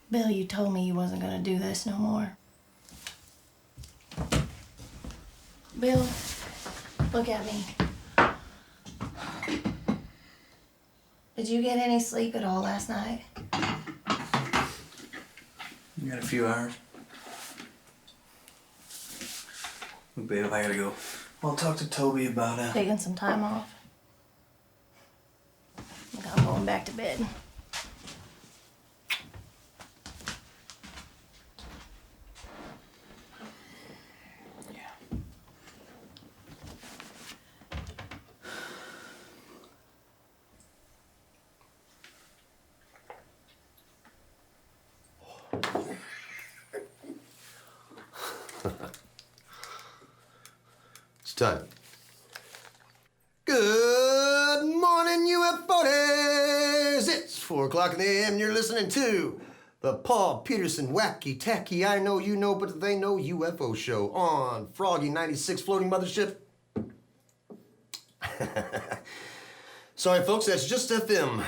Bill, you told me you wasn't gonna do this no more. Bill, look at me. Did you get any sleep at all last night? You got a few hours. Well, babe, I gotta go. I'll talk to Toby about taking some time off. I'm going back to bed. It's time. Good morning, UFOs! It's 4 o'clock in the AM. You're listening to the Paul Peterson Wacky Tacky I Know You Know But They Know UFO show on Froggy 96 Floating Mothership. Sorry, folks, that's just FM.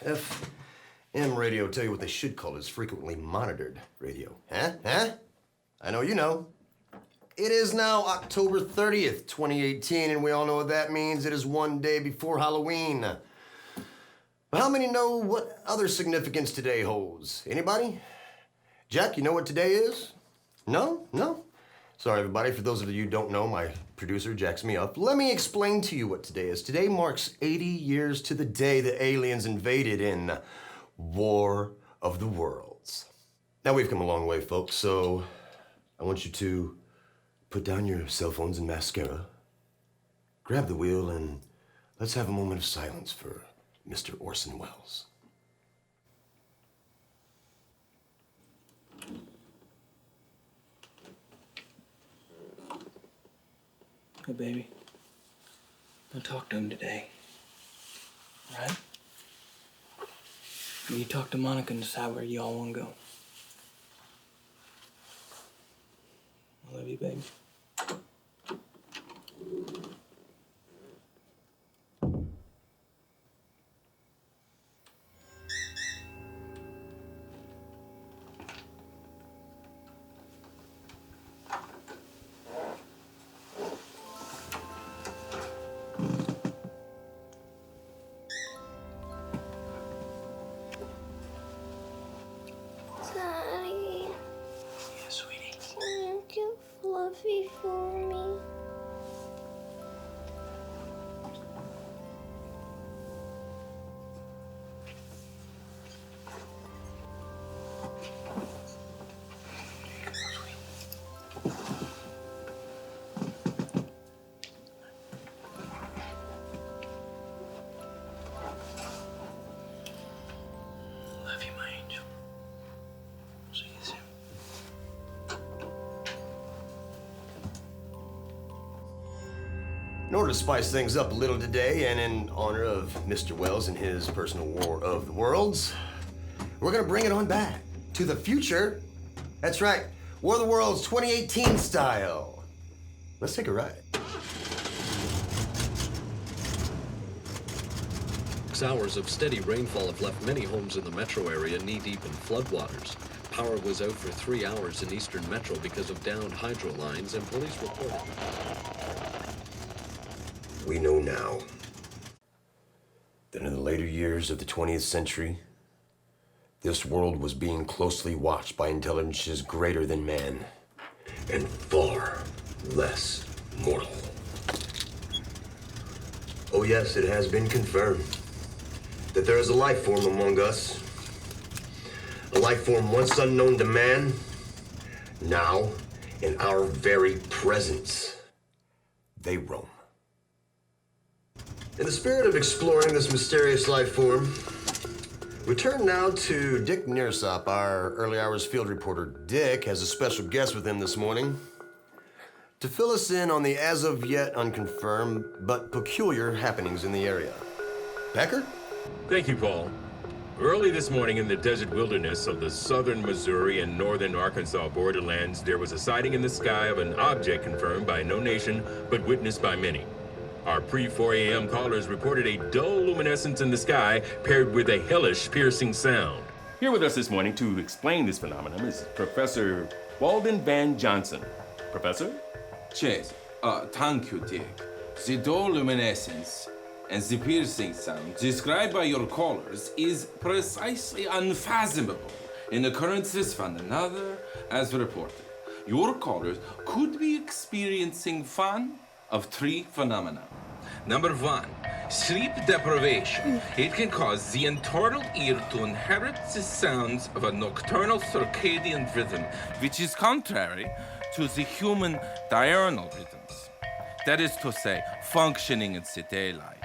FM radio, tell you what they should call it, is frequently monitored radio. Huh? I know you know. It is now October 30th, 2018, and we all know what that means. It is one day before Halloween. How many know what other significance today holds? Anybody? Jack, you know what today is? No? Sorry, everybody. For those of you who don't know, my producer jacks me up. Let me explain to you what today is. Today marks 80 years to the day the aliens invaded in War of the Worlds. Now, we've come a long way, folks, so I want you to put down your cell phones and mascara, grab the wheel, and let's have a moment of silence for Mr. Orson Welles. Hey, baby. I'll talk to him today. All right? You talk to Monica and decide where you all want to go. I love you, baby. Daddy. Yeah, sweetie. Can you get Fluffy for me? Love you, my angel. See you soon. In order to spice things up a little today, and in honor of Mr. Wells and his personal War of the Worlds, we're gonna bring it on back to the future. That's right, War of the Worlds 2018 style. Let's take a ride. 6 hours of steady rainfall have left many homes in the metro area knee-deep in floodwaters. Power was out for 3 hours in eastern metro because of downed hydro lines, and police reported. We know now that in the later years of the 20th century, this world was being closely watched by intelligences greater than man and far less mortal. Oh yes, it has been confirmed that there is a life form among us. A life form once unknown to man, now in our very presence. They roam. In the spirit of exploring this mysterious life form, we turn now to Dick Nearsop. Our early hours field reporter Dick has a special guest with him this morning to fill us in on the as of yet unconfirmed but peculiar happenings in the area. Becker? Thank you, Paul. Early this morning in the desert wilderness of the southern Missouri and northern Arkansas borderlands, there was a sighting in the sky of an object confirmed by no nation, but witnessed by many. Our pre-4 a.m. callers reported a dull luminescence in the sky paired with a hellish, piercing sound. Here with us this morning to explain this phenomenon is Professor Walden Van Johnson. Professor? Chase, thank you, Dick. The dull luminescence and the piercing sound described by your callers is precisely unfathomable in occurrences from another as reported. Your callers could be experiencing one of three phenomena. Number one, sleep deprivation. It can cause the internal ear to inherit the sounds of a nocturnal circadian rhythm, which is contrary to the human diurnal rhythms. That is to say, functioning in the daylight.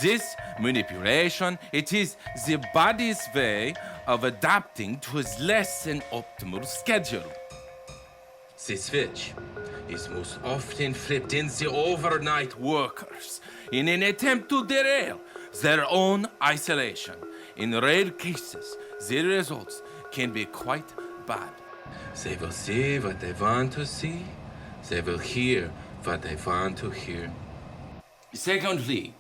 This manipulation, it is the body's way of adapting to its less than optimal schedule. The switch is most often flipped in the overnight Workers, in an attempt to derail their own isolation. In rare cases, the results can be quite bad. They will see what they want to see. They will hear what they want to hear. Secondly,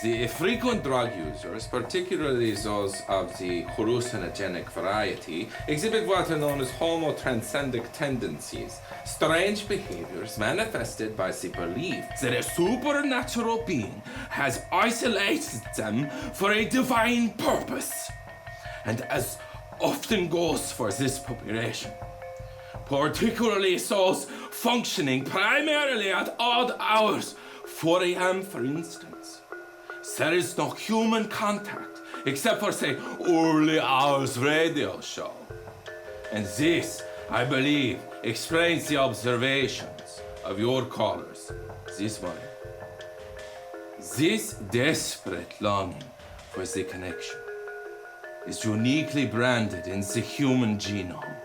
the frequent drug users, particularly those of the hallucinogenic variety, exhibit what are known as homotranscendic tendencies, strange behaviors manifested by the belief that a supernatural being has isolated them for a divine purpose. And as often goes for this population, particularly those functioning primarily at odd hours, 4 a.m. for instance, there is no human contact except for, say, early hours radio show. And this, I believe, explains the observations of your callers this morning. This desperate longing for the connection is uniquely branded in the human genome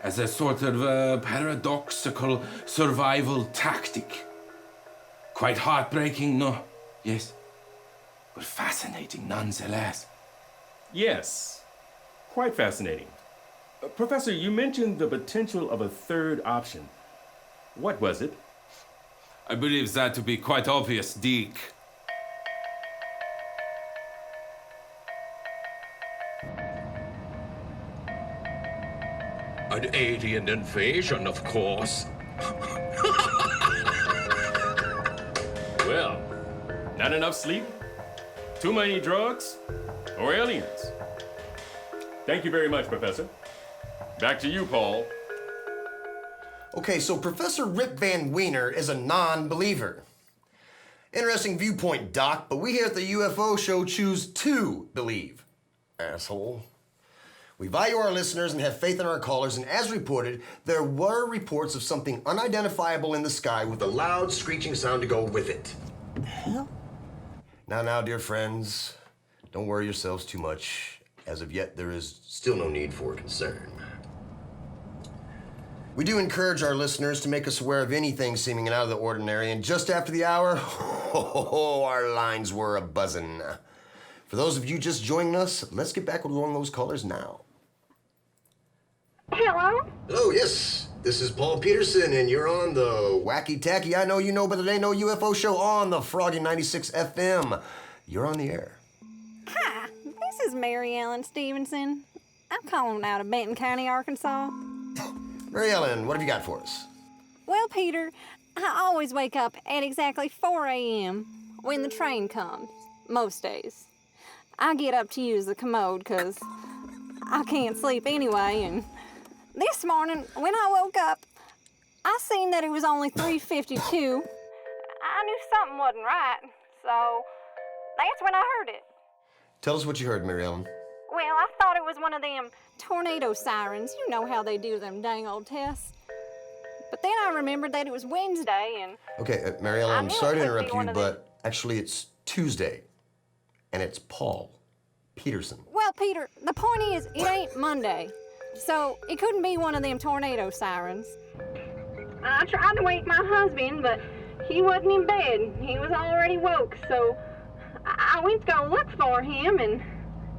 as a sort of paradoxical survival tactic. Quite heartbreaking, no? Yes. But fascinating nonetheless. Yes, quite fascinating. Professor, you mentioned the potential of a third option. What was it? I believe that to be quite obvious, Deke. An alien invasion, of course. Well, not enough sleep, too many drugs, or aliens. Thank you very much, Professor. Back to you, Paul. Okay, so Professor Rip Van Wiener is a non-believer. Interesting viewpoint, Doc, but we here at the UFO show choose to believe. Asshole. We value our listeners and have faith in our callers, and as reported, there were reports of something unidentifiable in the sky with a loud screeching sound to go with it. The hell? Now, dear friends, don't worry yourselves too much. As of yet, there is still no need for concern. We do encourage our listeners to make us aware of anything seeming out of the ordinary, and just after the hour, our lines were a-buzzing. For those of you just joining us, let's get back with one of those callers now. Hello? Hello, yes. This is Paul Peterson, and you're on the Wacky Tacky I Know You Know But It Ain't No UFO show on the Froggy 96 FM. You're on the air. Hi, this is Mary Ellen Stevenson. I'm calling out of Benton County, Arkansas. Mary Ellen, what have you got for us? Well, Peter, I always wake up at exactly 4 a.m. when the train comes, most days. I get up to use the commode because I can't sleep anyway, and this morning when I woke up, I seen that it was only 3:52. I knew something wasn't right, so that's when I heard it. Tell us what you heard, Mary Ellen. Well, I thought it was one of them tornado sirens. You know how they do them dang old tests. But then I remembered that it was Wednesday and... Okay, Mary Ellen, I'm knew it sorry to couldn't interrupt be one you, of them. but actually it's Tuesday, and it's Paul Peterson. Well, Peter, the point is, it ain't Monday. So it couldn't be one of them tornado sirens. I tried to wake my husband, but he wasn't in bed. He was already woke, so I went to go look for him, and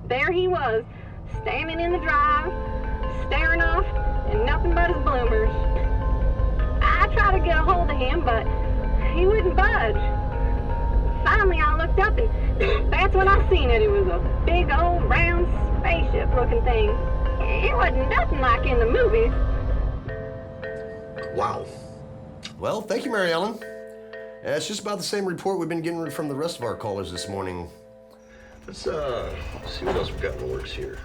there he was, standing in the drive, staring off, and nothing but his bloomers. I tried to get a hold of him, but he wouldn't budge. Finally, I looked up, and that's when I seen it. It was a big old round spaceship-looking thing. It wasn't nothing like in the movies. Wow. Well, thank you, Mary Ellen. It's just about the same report we've been getting from the rest of our callers this morning. Let's see what else we've got in the works here.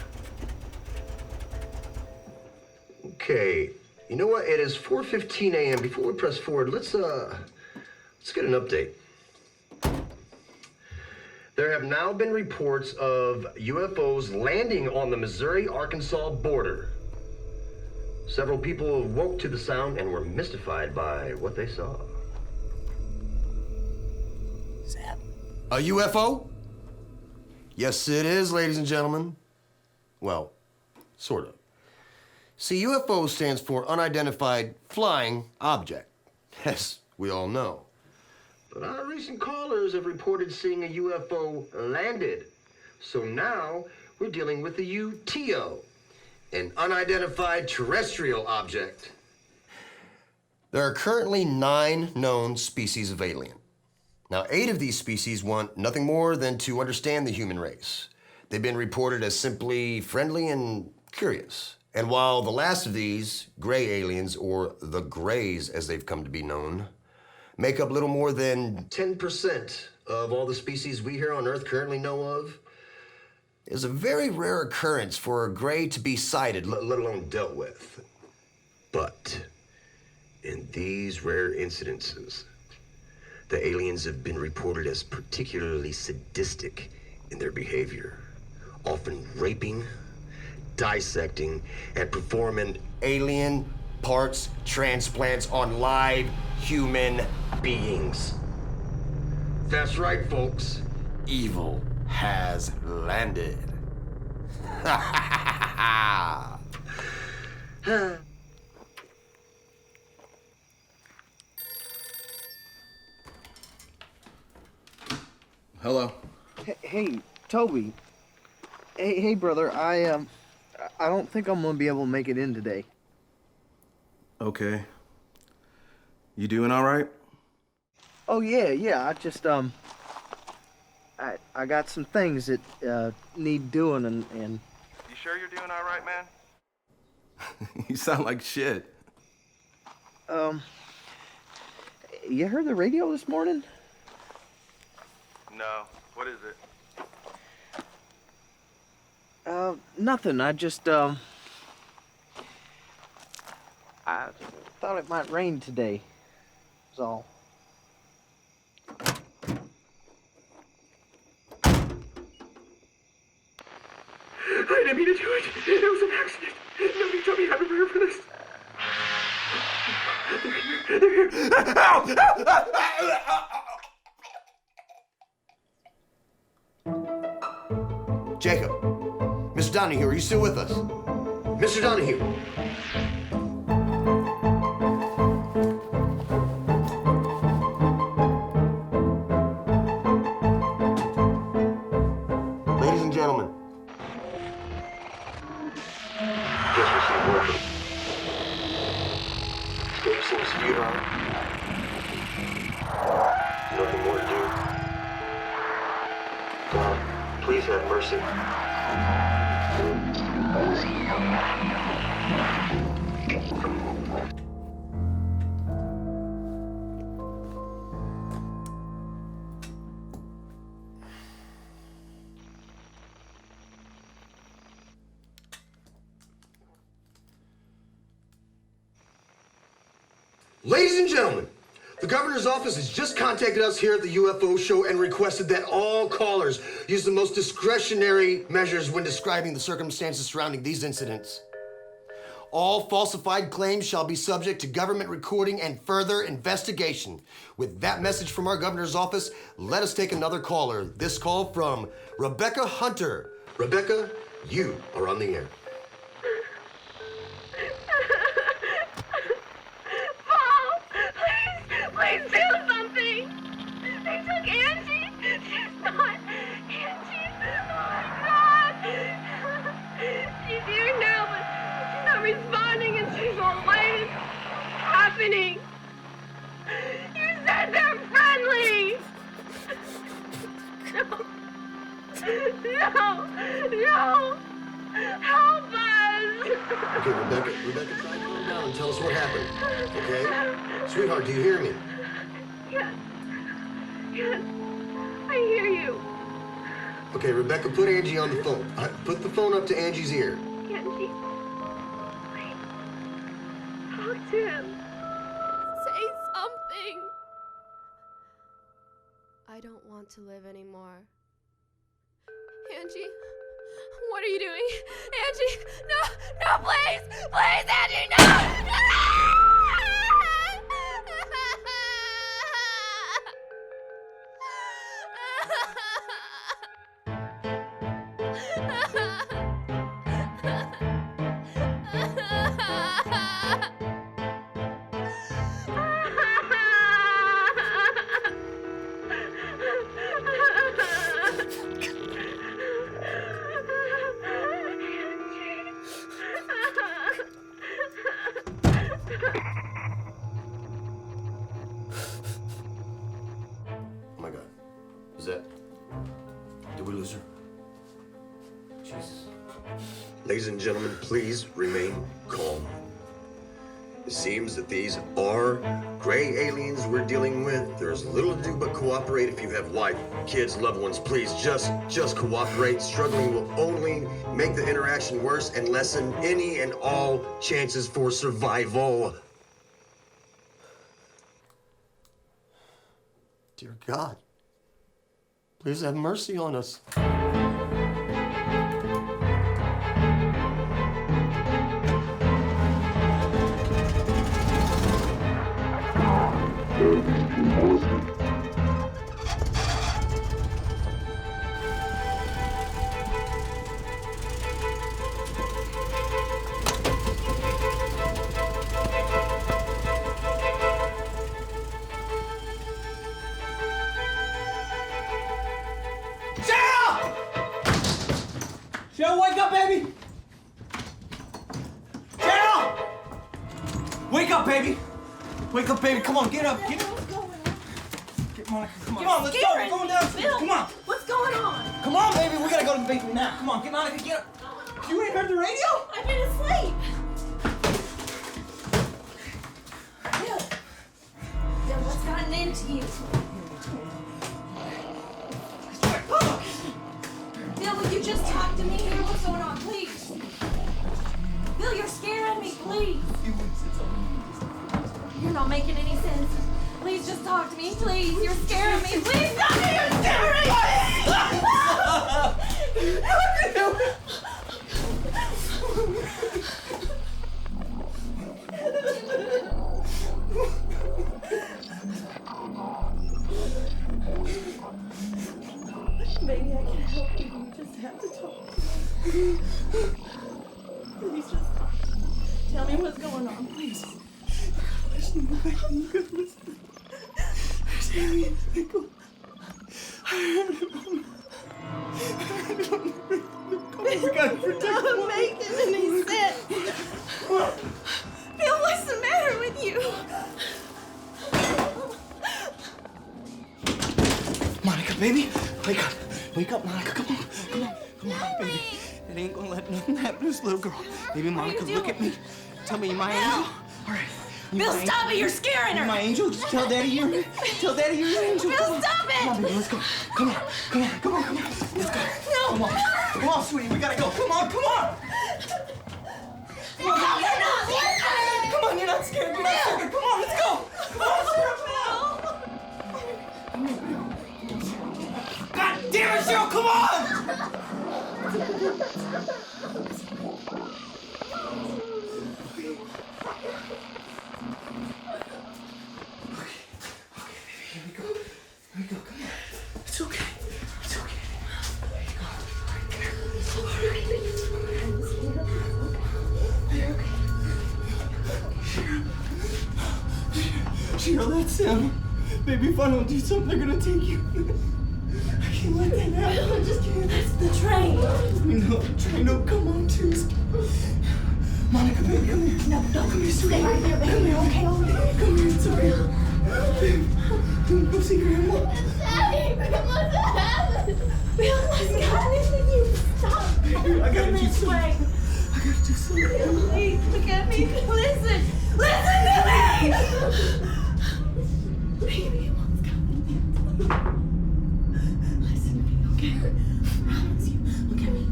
Okay, you know what? It is 4:15 a.m. Before we press forward, let's get an update. There have now been reports of UFOs landing on the Missouri-Arkansas border. Several people woke to the sound and were mystified by what they saw. Is that A UFO? Yes, it is, ladies and gentlemen. Well, sort of. See, UFO stands for Unidentified Flying Object, as we all know. But our recent callers have reported seeing a UFO landed. So now we're dealing with a UTO, an unidentified terrestrial object. There are currently 9 known species of alien. Now, 8 of these species want nothing more than to understand the human race. They've been reported as simply friendly and curious. And while the last of these, gray aliens, or the grays as they've come to be known, make up little more than 10% of all the species we here on Earth currently know of, is a very rare occurrence for a gray to be sighted, let alone dealt with. But in these rare incidences, the aliens have been reported as particularly sadistic in their behavior, often raping, dissecting, and performing alien parts transplants on live human beings. That's right, folks. Evil has landed. Hello. Hey, Toby. Hey, brother. I don't think I'm gonna be able to make it in today. Okay. You doing all right? Oh yeah. I just I got some things that need doing and. You sure you're doing all right, man? You sound like shit. You heard the radio this morning? No. What is it? Nothing. I just I thought it might rain today. That's all. I didn't mean to do it. It was an accident. Nobody told me how to prepare for this. They're here. Jacob. Mr. Donahue, are you still with us? Mr. Donahue. Ladies and gentlemen. Just received word from Dave seems futile. Nothing more to do. God, please have mercy. Ladies and gentlemen, the governor's office has just contacted us here at the UFO show and requested that all callers use the most discretionary measures when describing the circumstances surrounding these incidents. All falsified claims shall be subject to government recording and further investigation. With that message from our governor's office, let us take another caller. This call from Rebecca Hunter. Rebecca, you are on the air. Please do something! They took Angie! She's not Angie! Oh my God! No! Help us! Okay, Rebecca, try and calm down and tell us what happened. Okay? Sweetheart, do you hear me? Yes. Yes. I hear you. Okay, Rebecca, put Angie on the phone. Put the phone up to Angie's ear. Angie. Please. Talk to him. Say something. I don't want to live anymore. Angie, what are you doing? Angie, no, please, Angie, no! Oh my God. Is that... Did we lose her? Jesus. Ladies and gentlemen, please remain calm. It seems that these are gray aliens we're dealing with. There's little to do but cooperate. If you have wife, kids, loved ones, please just cooperate. Struggling will only make the interaction worse and lessen any and all chances for survival. Dear God, please have mercy on us. Cheryl, wake up, baby! Cheryl! Wake up, baby! Wake up, baby! Come on, get up! Get Monica, come on. Come on, let's go! We're going downstairs! Come on! What's going on? Come on, baby! We gotta go to the basement now! Come on, get Monica, get up! You ain't heard the radio? I've been asleep. Bill, what's gotten into you? Bill, will you just talk to me here? What's going on, please? Bill, you're scaring me, please. You're not making any sense. Please just talk to me, please. You're scaring me. Please tell me you're scaring me. Maybe I can help you. You just have to talk to me. Please just tell me what's going on, please. There's no way I'm gonna listen. There's no way I'm gonna... We gotta protect him. Not making any sense. Bill, what's the matter with you? Monica, baby! Wake up! Wake up, Monica! Come on! Come on! Come on, baby! It ain't gonna let nothing happen to this little girl. Baby, Monica, look at me. Tell me, you my angel? All right. Bill, stop it! You're scaring her! You my angel? Just tell Daddy you're an angel. Bill, stop it! Come on, baby, let's go. Come on. Let's go. No! Come on. Come on, sweetie, we gotta go. Come on. No, you're not! Come on, you're not scared. You're not scared. Come on, let's go. Come on, God damn it, Cheryl, come on! Here we go, come on. It's okay. There you go. Right there. Cheryl, that's him. Baby, if I don't do something, they're gonna take you. I can't let that happen. I just can't. That's the train. We know the train. No, come on, Tuesday. Monica, baby, come here. No, don't. Come here, Stay right there, baby. Come here, okay? Come here, it's okay. Baby. Go see Grandma. Daddy, Grandma's in heaven. Bill, what's happening to you? Stop. Baby, I gotta do this something. way. I gotta do something. Bill, please, look at me. Listen. Listen to me. Baby, what's coming? Listen to me, okay? I promise you. Look at me.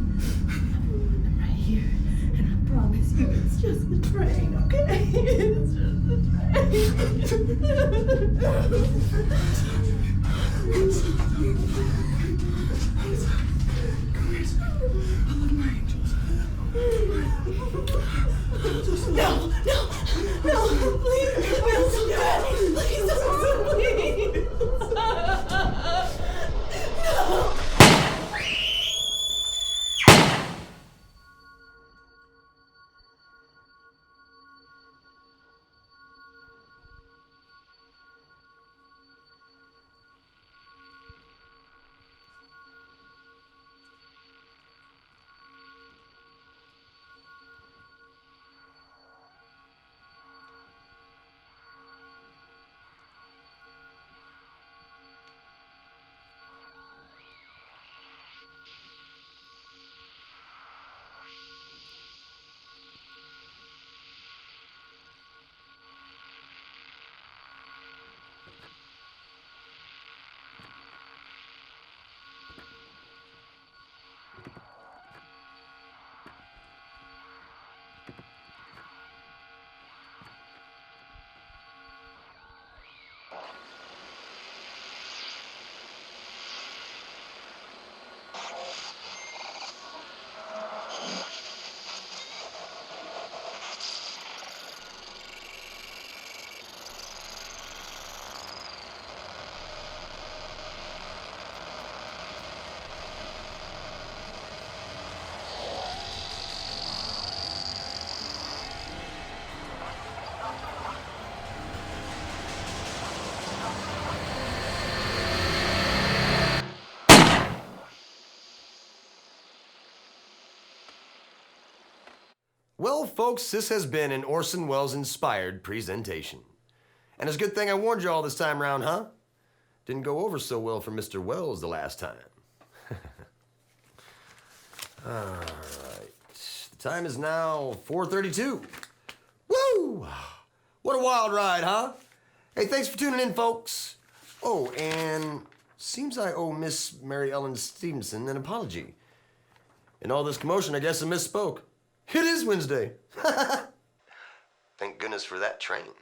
I'm right here. And I promise you it's just a train, okay? It's just a No, please, Wilson, please, please. No. Well, folks, this has been an Orson Welles-inspired presentation. And it's a good thing I warned you all this time round, huh? Didn't go over so well for Mr. Wells the last time. All right. The time is now 4:32. Woo! What a wild ride, huh? Hey, thanks for tuning in, folks. Oh, and seems I owe Miss Mary Ellen Stevenson an apology. In all this commotion, I guess I misspoke. It is Wednesday. Thank goodness for that train.